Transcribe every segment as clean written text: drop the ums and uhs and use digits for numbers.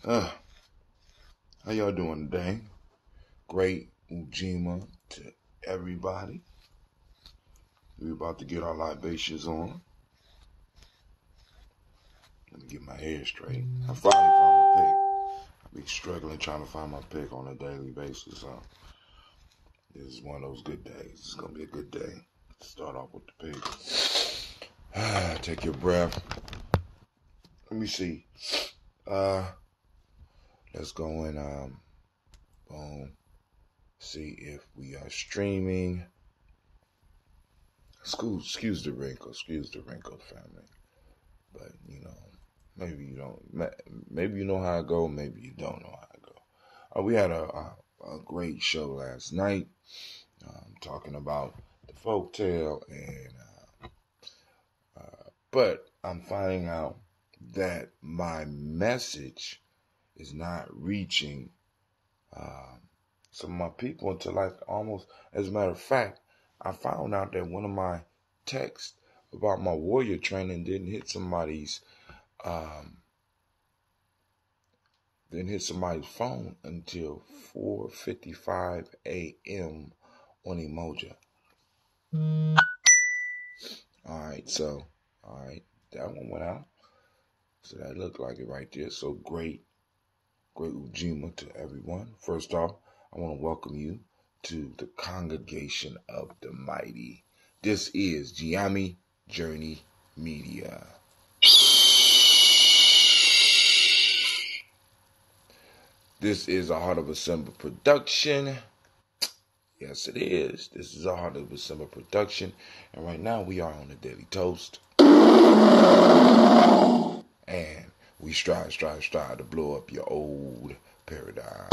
How y'all doing today? Great Ujima to everybody. We're about to get our libations on. Let me get my hair straight. I finally found my pick. I've been struggling trying to find my pick on a daily basis. So this is one of those good days. It's going to be a good day. Start off with the pick. Take your breath. Let me see. Let's go and boom. See if we are streaming. Excuse the wrinkle, family. But maybe you don't. Maybe you know how I go. Maybe you don't know how I go. We had a great show last night, talking about the folktale, and but I'm finding out that my message is not reaching some of my people until like almost. As a matter of fact, I found out that one of my texts about my warrior training didn't hit somebody's phone until 4:55 a.m. on Emoja. All right, that one went out. So that looked like it right there. So great Ujima to everyone. First off, I want to welcome you to the congregation of the mighty. This is Gye-Nyame Journey Media. This is a Heart of December production. Yes, it is. This is a Heart of December production. And right now we are on the Daily Toast. And we strive to blow up your old paradigm.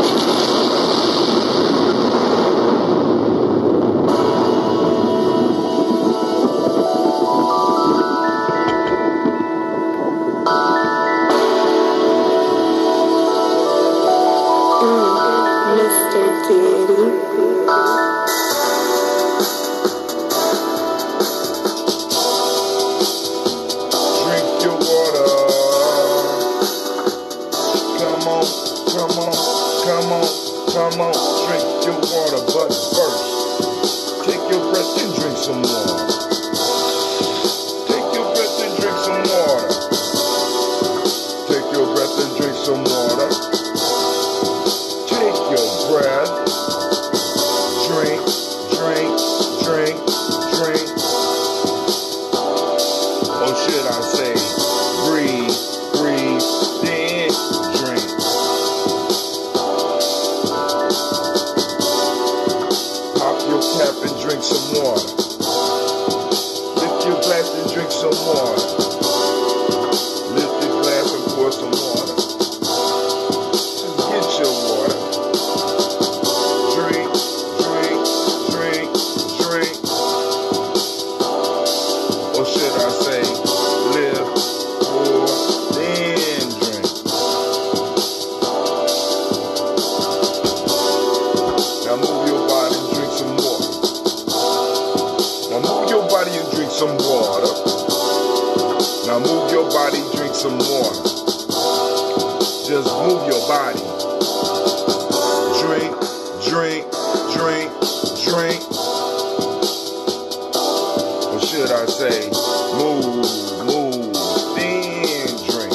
Mr. Diddy. Drink your water. Come on, drink your water, but first, take your breath and drink some water. Take your breath and drink some water. Take your breath and drink some water. Take your breath. Drink. Or should I say, breathe, then drink. Pop your cap and drink some water. Lift your glass and drink some water. Lift your glass and pour some water. Just get your water. Drink. Or should I say, live, pour, then drink. Now move your body and drink some water. Now move your body and drink some water. Now move your body, drink some water. Just move your body. Drink. Or should I say, move, then drink.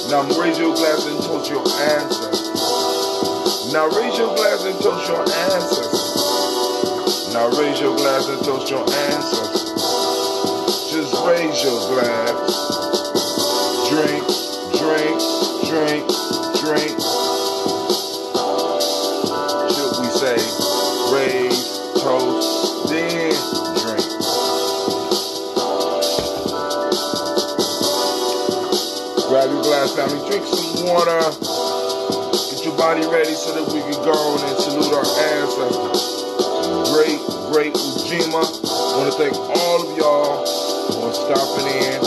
Now raise your glass and toast your ancestors. Now raise your glass and toast your ancestors. Now raise your glass and toast your ancestors. Just raise your glass. Drink. Should we say, raise, toast, then drink. Grab your glass, family, drink some water. Get your body ready so that we can go on and salute our ancestors. Great Ujima. I want to thank all of y'all for stopping in,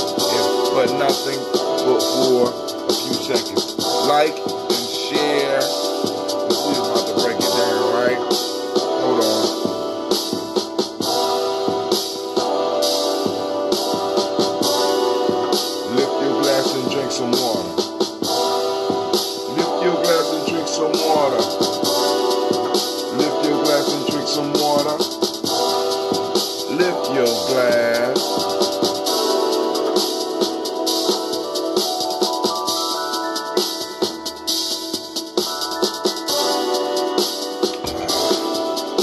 but nothing but for a few seconds. Like and share. We're about to break it down, right? Hold on. drink some water. Lift your glass and drink some water. Lift your glass and drink some water. Lift your glass.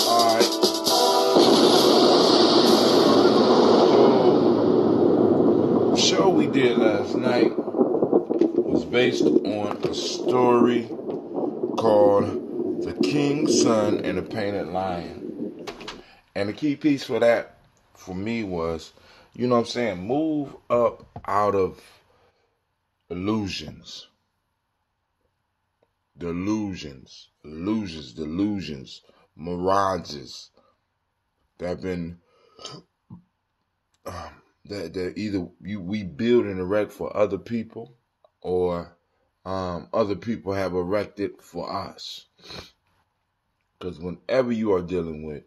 Alright. So, the show we did last night was based on a story called The King's Son and the Painted Lion. And the key piece for that, for me, was, you know what I'm saying, move up out of illusions, mirages that have been, that either we build and erect for other people, or other people have erected for us. Because whenever you are dealing with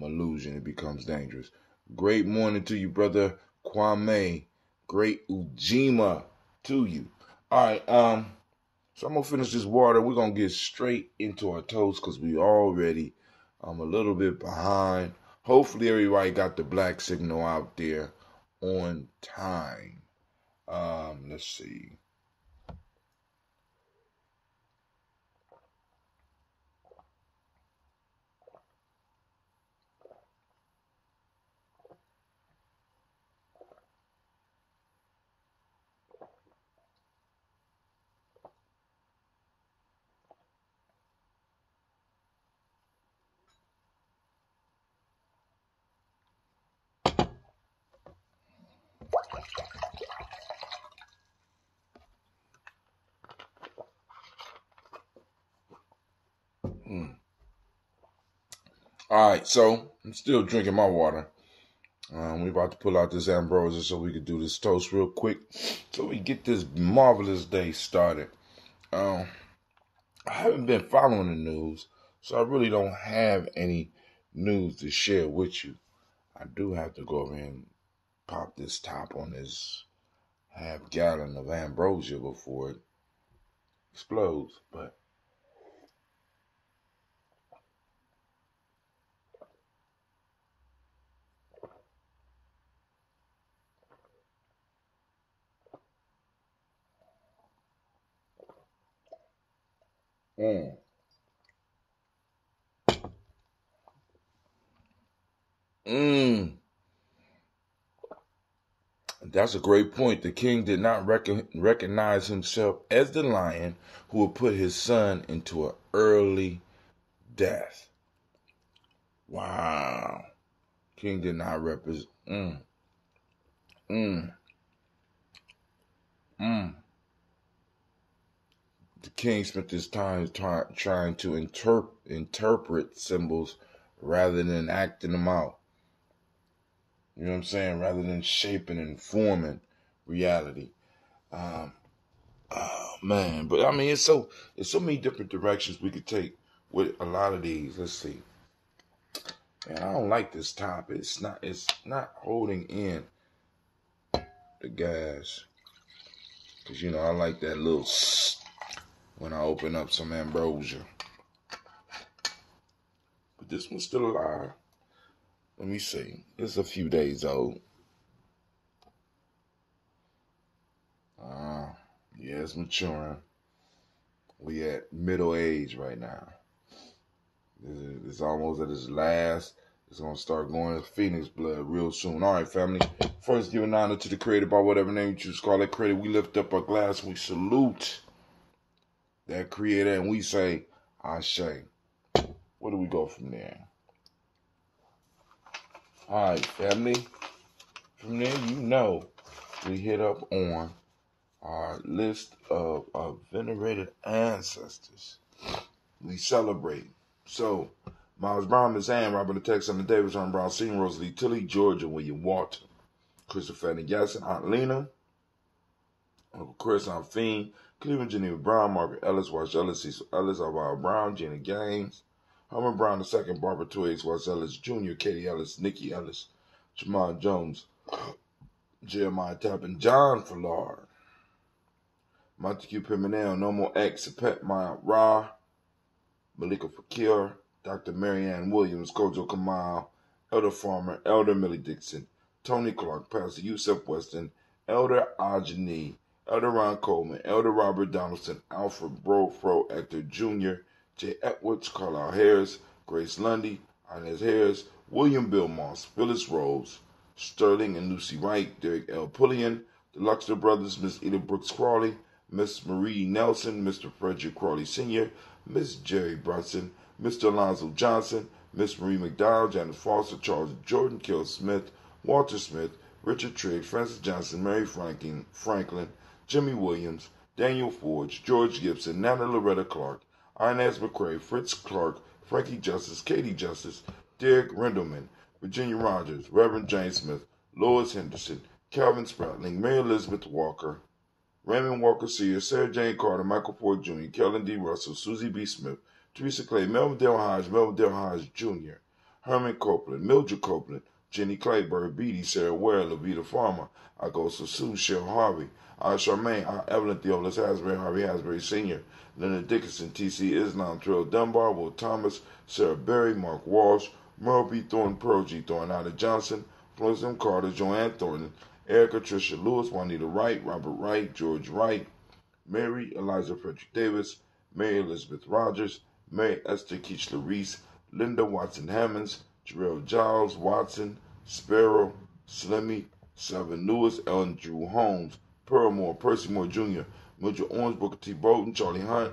illusion, it becomes dangerous. Great morning to you, brother Kwame. Great Ujima to you. All right, so I'm gonna finish this water. We're gonna get straight into our toast because we already a little bit behind. Hopefully everybody got the black signal out there on time. Let's see. All right, so I'm still drinking my water. We're about to pull out this ambrosia so we can do this toast real quick so we get this marvelous day started. I haven't been following the news, so I really don't have any news to share with you. I do have to go over and pop this top on this half-gallon of ambrosia before it explodes, but That's a great point. The king did not recognize himself as the lion who would put his son into an early death. Wow. King did not represent. The king spent his time trying to interpret symbols rather than acting them out. You know what I'm saying? Rather than shaping and forming reality. Oh man, but I mean, it's so many different directions we could take with a lot of these. Let's see. Man, I don't like this top. It's not holding in the gas. Cause you know I like that little when I open up some ambrosia. But this one's still alive. Let me see. It's a few days old. Yeah, it's maturing. We at middle age right now. It's almost at its last. It's going to start going to Phoenix blood real soon. All right, family. First, giving honor to the creator by whatever name you choose to call that creator. We lift up our glass and we salute that creator and we say, Ashe. Where do we go from there? All right, family. From there, you know, we hit up on our list of our venerated ancestors. We celebrate. So, Miles Brown, Miss Ann, Robert the Texan, Davis, John Brown, Senior, Rosalie Tilly, Georgia, William Walter, Christopher and Gasson, Aunt Lena, Uncle Chris, Aunt Fiend, Cleveland, Geneva Brown, Margaret Ellis, Wash Ellis, Cecil Ellis, Alvaro Brown, Gina Gaines, Herman Brown II, Barbara Twigs, Wash Ellis Jr., Katie Ellis, Nikki Ellis, Jamal Jones, Jeremiah Tappan, John Fallard, Montague Pimenel, Nomo X, Pet Maya Ra, Malika Fakir, Dr. Marianne Williams, Kojo Kamal, Elder Farmer, Elder Millie Dixon, Tony Clark, Pastor Yusef Weston, Elder Ajani, Elder Ron Coleman, Elder Robert Donaldson, Alfred Brofro, Hector Jr., J. Edwards, Carlisle Harris, Grace Lundy, Inez Harris, William Bill Moss, Phyllis Rose, Sterling and Lucy Wright, Derek L. Pullian, the Luxor Brothers, Miss Edith Brooks Crawley, Miss Marie Nelson, Mr. Frederick Crawley Sr., Miss Jerry Brunson, Mr. Alonzo Johnson, Miss Marie McDowell, Janet Foster, Charles Jordan, Kill Smith, Walter Smith, Richard Trigg, Francis Johnson, Mary Franklin, Jimmy Williams, Daniel Forge, George Gibson, Nana Loretta Clark, Inez McCrae, Fritz Clark, Frankie Justice, Katie Justice, Derek Rendelman, Virginia Rogers, Reverend James Smith, Lois Henderson, Calvin Spratling, Mary Elizabeth Walker, Raymond Walker Sr., Sarah Jane Carter, Michael Ford Jr., Kellen D. Russell, Susie B. Smith, Teresa Clay, Melvin Dale Hodge Jr., Herman Copeland, Mildred Copeland, Jenny Clayburgh, Beatty, Sarah Ware, Levita Farmer, Agosa Sue, Cheryl Harvey, Charmaine, Evelyn Theophilus Hasbury, Harvey Hasbury Sr., Leonard Dickinson, T.C. Islam, Terrell Dunbar, Will Thomas, Sarah Berry, Mark Walsh, Merle B. Thornton, Pearl G. Thornton, Ida Johnson, Florence M. Carter, Joanne Thornton, Erica Tricia Lewis, Juanita Wright, Robert Wright, George Wright, Mary Eliza Frederick Davis, Mary Elizabeth Rogers, Mary Esther Keachler Reese, Linda Watson Hammonds, Jarrell Giles Watson, Sparrow, Slimmy, Seven Lewis, Ellen Drew Holmes, Pearl Moore, Percy Moore Jr., Mildred Owens, Booker T. Bolton, Charlie Hunt,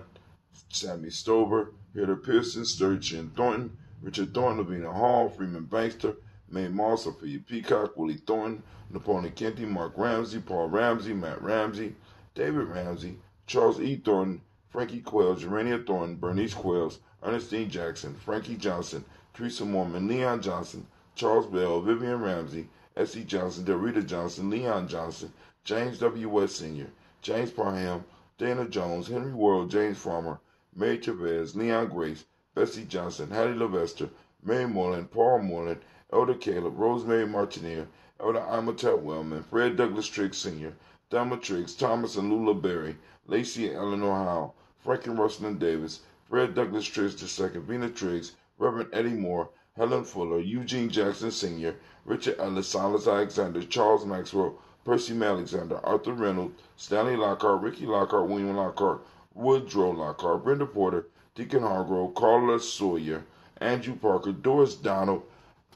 Sammy Stover, Peter Pearson, Sturgeon Thornton, Richard Thornton, Lavina Hall, Freeman Bankster, Mae Moss, Sophia Peacock, Willie Thornton, Napoleon Kenty, Mark Ramsey, Paul Ramsey, Matt Ramsey, David Ramsey, Charles E. Thornton, Frankie Quells, Urania Thornton, Bernice Quells, Ernestine Jackson, Frankie Johnson, Teresa Mormon, Leon Johnson, Charles Bell, Vivian Ramsey, S.E. Johnson, Dorita Johnson, Leon Johnson, James W. West Sr., James Parham, Dana Jones, Henry Worrell, James Farmer, Mary Chavez, Leon Grace, Bessie Johnson, Hattie Levester, Mary Moreland, Paul Moreland, Elder Caleb, Rosemary Martineer, Elder Imatet Wellman, Fred Douglas Triggs Sr., Thelma Triggs, Thomas and Lula Berry, Lacey and Eleanor Howe, Frank and Russell Davis, Fred Douglas Triggs II, Vina Triggs, Reverend Eddie Moore, Helen Fuller, Eugene Jackson Sr., Richard Ellis, Silas Alexander, Charles Maxwell, Percy Alexander, Arthur Reynolds, Stanley Lockhart, Ricky Lockhart, William Lockhart, Woodrow Lockhart, Brenda Porter, Deacon Hargrove, Carla Sawyer, Andrew Parker, Doris Donald,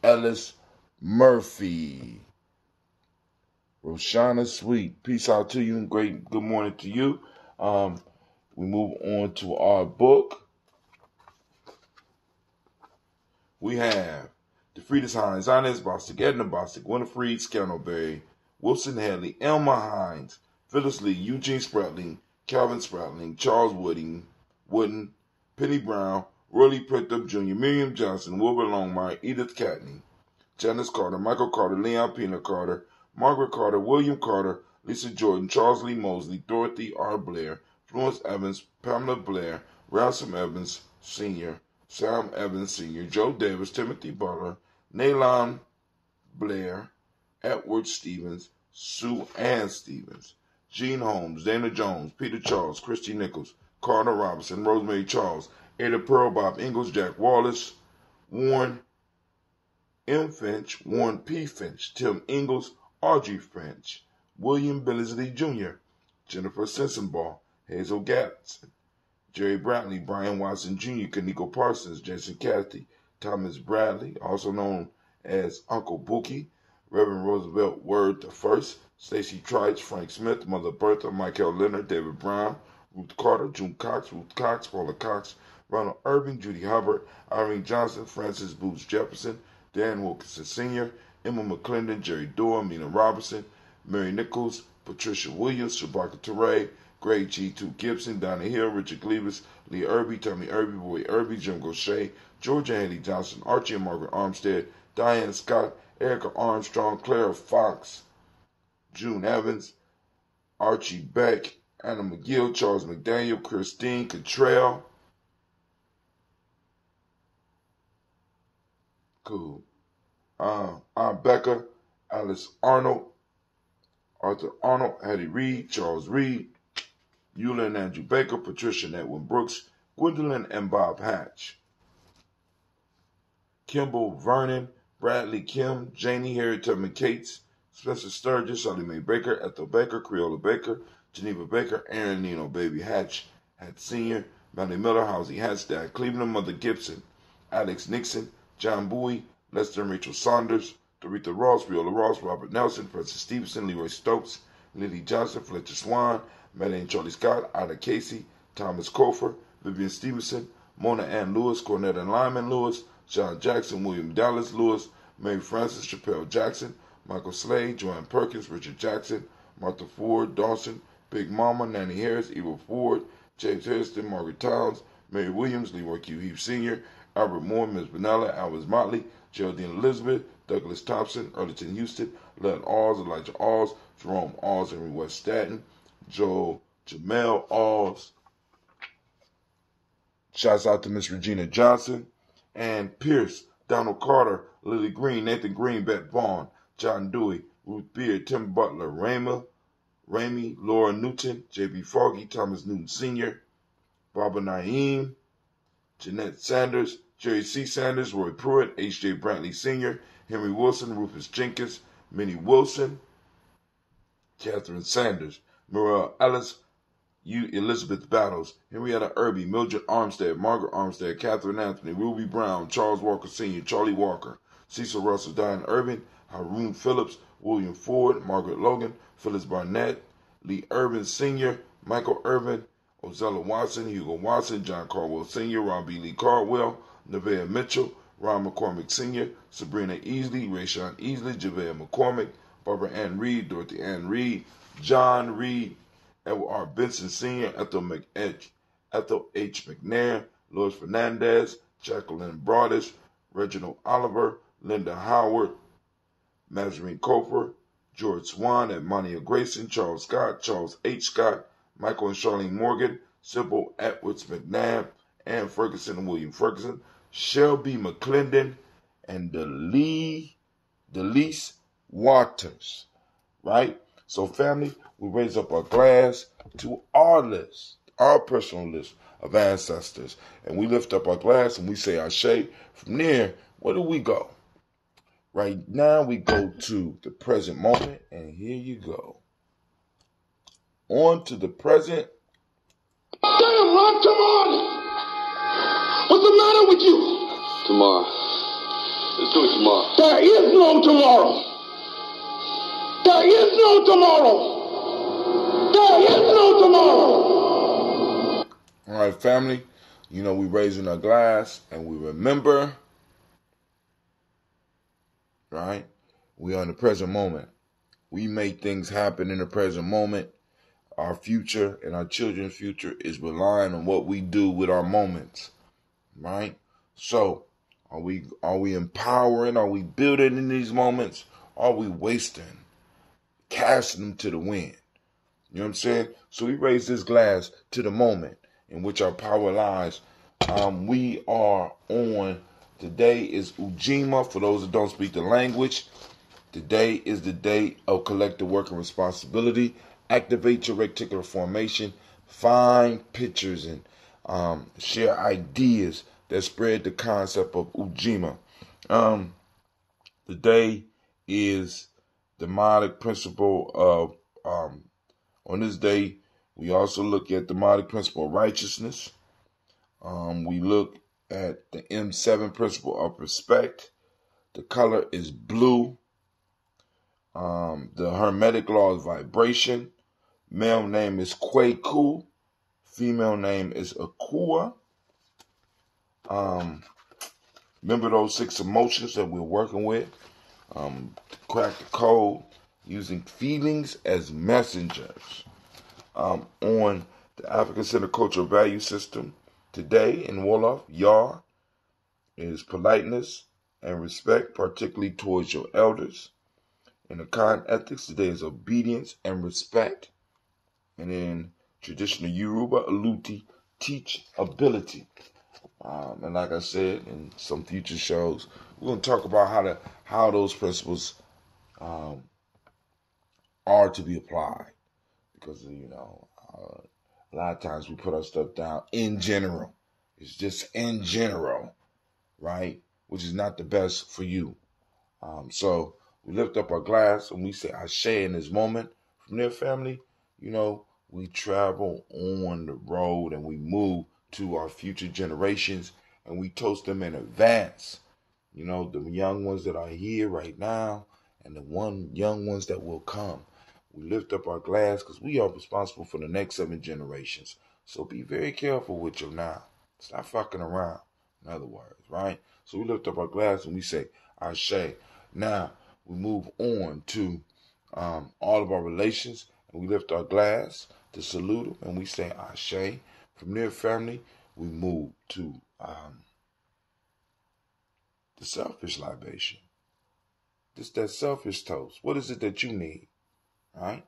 Ellis Murphy. Roshana Sweet, peace out to you and great good morning to you. We move on to our book. We have the Friedis Hines, Inez Bostic, Edna Bostic, Winifred Scantleberry, Wilson Hadley, Elma Hines, Phyllis Lee, Eugene Spratling, Calvin Spratling, Charles Wooden, Penny Brown, Roy Printup Jr., Miriam Johnson, Wilbur Longmire, Edith Catney, Janice Carter, Michael Carter, Leon Pena Carter, Margaret Carter, William Carter, Lisa Jordan, Charles Lee Mosley, Dorothy R. Blair, Florence Evans, Pamela Blair, Ransom Evans Sr., Sam Evans Sr., Joe Davis, Timothy Butler, Nalon Blair, Edward Stevens, Sue Ann Stevens, Jean Holmes, Dana Jones, Peter Charles, Christy Nichols, Carter Robinson, Rosemary Charles, Ada Pearl, Bob Ingalls, Jack Wallace, Warren M. Finch, Warren P. Finch, Tim Ingalls, Audrey Finch, William Billingsley Jr., Jennifer Sensenbaugh, Hazel Gatson, Jerry Bradley, Brian Watson Jr., Kaniko Parsons, Jason Cathy, Thomas Bradley, also known as Uncle Bookie, Reverend Roosevelt Word I, Stacy Trice, Frank Smith, Mother Bertha, Michael Leonard, David Brown, Ruth Carter, June Cox, Ruth Cox, Paula Cox, Ronald Irving, Judy Hubbard, Irene Johnson, Francis Booth Jefferson, Dan Wilkinson Sr., Emma McClendon, Jerry Dorr, Mina Robinson, Mary Nichols, Patricia Williams, Shabaka Teray, Greg G. 2 Gibson, Donna Hill, Richard Cleavis, Lee Irby, Tommy Irby, Boy Irby, Jim Gaucher, Georgia Haley Johnson, Archie and Margaret Armstead, Diane Scott, Erica Armstrong, Clara Fox, June Evans, Archie Beck, Anna McGill, Charles McDaniel, Christine Cottrell. Cool. Aunt Becca, Alice Arnold, Arthur Arnold, Hattie Reed, Charles Reed, Eula and Andrew Baker, Patricia and Edwin Brooks, Gwendolyn and Bob Hatch, Kimball Vernon, Bradley Kim, Janie Harriet Tubman Cates, Spencer Sturgis, Shirley Mae Baker, Ethel Baker, Creola Baker, Geneva Baker, Aaron Nino Baby Hatch Sr., Melanie Miller, Halsey Hatch, Dad Cleveland, Mother Gibson, Alex Nixon, John Bowie, Lester and Rachel Saunders, Doretha Ross, Viola Ross, Robert Nelson, Francis Stevenson, Leroy Stokes, Lily Johnson, Fletcher Swan, Madeline Charlie Scott, Ida Casey, Thomas Cofer, Vivian Stevenson, Mona Ann Lewis, Cornette and Lyman Lewis, John Jackson, William Dallas Lewis, Mary Frances, Chappelle Jackson, Michael Slade, Joanne Perkins, Richard Jackson, Martha Ford, Dawson, Big Mama, Nanny Harris, Eva Ford, James Harrison, Margaret Towns, Mary Williams, Leroy Q. Heath Sr., Albert Moore, Ms. Vanella, Alvis Motley, Geraldine Elizabeth, Douglas Thompson, Erlington Houston, Led Alls, Elijah Alls, Jerome Alls, Henry West Staten, Joel Jamel Alls. Shouts out to Miss Regina Johnson, and Pierce, Donald Carter, Lily Green, Nathan Green, Beth Vaughn, John Dewey, Ruth Beard, Tim Butler, Ramey, Laura Newton, J.B. Foggy, Thomas Newton Sr., Barbara Naeem, Jeanette Sanders, Jerry C. Sanders, Roy Pruitt, H.J. Brantley Sr., Henry Wilson, Rufus Jenkins, Minnie Wilson, Catherine Sanders, Morel Ellis, Elizabeth Battles, Henrietta Irby, Mildred Armstead, Margaret Armstead, Catherine Anthony, Ruby Brown, Charles Walker Sr., Charlie Walker, Cecil Russell, Diane Irvin, Haroon Phillips, William Ford, Margaret Logan, Phyllis Barnett, Lee Irvin Sr., Michael Irvin, Ozella Watson, Hugo Watson, John Caldwell Sr., Ron B. Lee Caldwell, Nevaeh Mitchell, Ron McCormick Sr., Sabrina Easley, Rayshawn Easley, Javea McCormick, Barbara Ann Reed, Dorothy Ann Reed, John Reed, Edward R. Benson Sr., Ethel H. McNair, Louis Fernandez, Jacqueline Broadish, Reginald Oliver, Linda Howard, Mazarine Cofer, George Swan, Edmonia Grayson, Charles Scott, Charles H. Scott, Michael and Charlene Morgan, Sybil Edwards McNabb, Ann Ferguson and William Ferguson, Shelby McClendon, and Delise Waters. Right? So, family, we raise up our glass to our list, our personal list of ancestors. And we lift up our glass and we say Ashe. From there, where do we go? Right now, we go to the present moment. And here you go. On to the present. Damn, Rob, come on! What's the matter with you? Tomorrow. Let's do it tomorrow. There is no tomorrow. There is no tomorrow. There is no tomorrow. All right, family. You know, we raising our glass and we remember, right? We are in the present moment. We make things happen in the present moment. Our future and our children's future is relying on what we do with our moments, right? So, are we empowering? Are we building in these moments? Are we wasting, casting them to the wind? You know what I'm saying? So we raise this glass to the moment in which our power lies. We are on. Today is Ujima. For those that don't speak the language, today is the day of collective work and responsibility. Activate your reticular formation, find pictures and share ideas that spread the concept of Ujima. Today is the demonic principle of, on this day, we also look at the demonic principle of righteousness. We look at the M7 principle of respect. The color is blue. The Hermetic law is vibration. Male name is Kwaku. Female name is Akua. Remember those 6 emotions that we're working with? To crack the code, using feelings as messengers. On the African Center Cultural Value System, today in Wolof, Yah is politeness and respect, particularly towards your elders. In the Khan ethics, today is obedience and respect. And in traditional Yoruba, Aluti, teach ability. And like I said in some future shows, we're going to talk about how those principles are to be applied. Because, you know, A lot of times we put our stuff down in general. It's just in general, right? Which is not the best for you. So we lift up our glass and we say Ashe in this moment. From there, family, we travel on the road and we move to our future generations and we toast them in advance. The young ones that are here right now and the young ones that will come. We lift up our glass because we are responsible for the next 7 generations. So be very careful with your now. Stop fucking around, in other words, right? So we lift up our glass and we say, Ashe. Now, we move on to all of our relations and we lift our glass to salute them and we say, Ashe. From there, family, we move to the selfish libation. Just that selfish toast. What is it that you need? All right?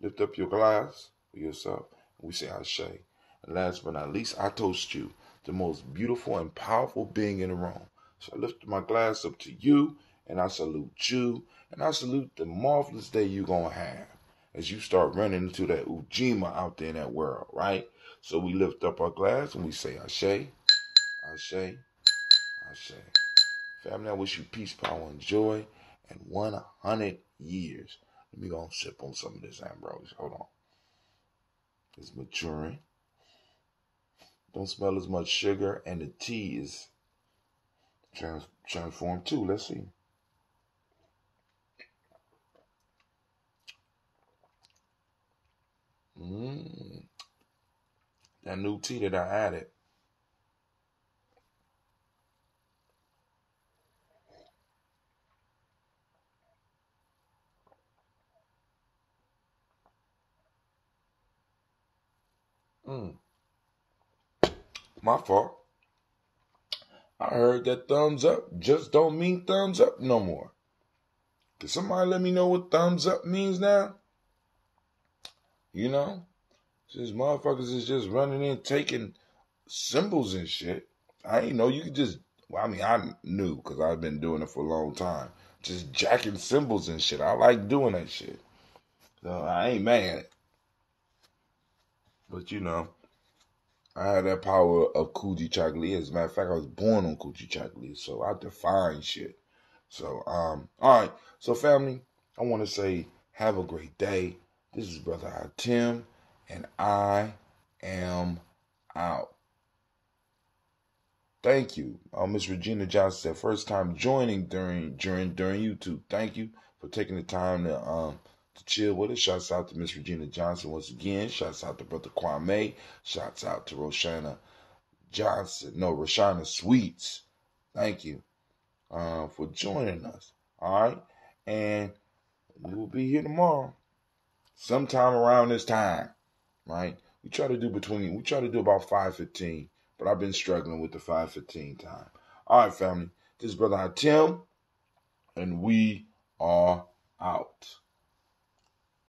Lift up your glass for yourself and we say Ashe. And last but not least, I toast you, the most beautiful and powerful being in the room. So I lift my glass up to you and I salute you and I salute the marvelous day you're going to have as you start running into that Ujima out there in that world, right? So we lift up our glass and we say Ashe, Ashe, Ashe. Family, I wish you peace, power, and joy, and 100 years. Let me go and sip on some of this ambrosia. Hold on. It's maturing. Don't smell as much sugar, and the tea is transformed too. Let's see. That new tea that I added. My fault. I heard that thumbs up just don't mean thumbs up no more. Can somebody let me know what thumbs up means now? Since motherfuckers is just running in taking symbols and shit. I ain't know you could just, I knew because I've been doing it for a long time. Just jacking symbols and shit. I like doing that shit. So I ain't mad. But I had that power of Coochie Chocolate. As a matter of fact, I was born on Coochie Chocolate. So I define shit. So, all right. So family, I want to say have a great day. This is Brother Tim, and I am out. Thank you. Miss Regina Johnson said, first time joining during YouTube. Thank you for taking the time to chill with us. Shouts out to Miss Regina Johnson once again. Shouts out to Brother Kwame. Shouts out to Roshana Sweets. Thank you for joining us. All right. And we will be here tomorrow. Sometime around this time. Right? We try to do about 5:15. But I've been struggling with the 5:15 time. All right, family. This is Brother Tim, and we are out.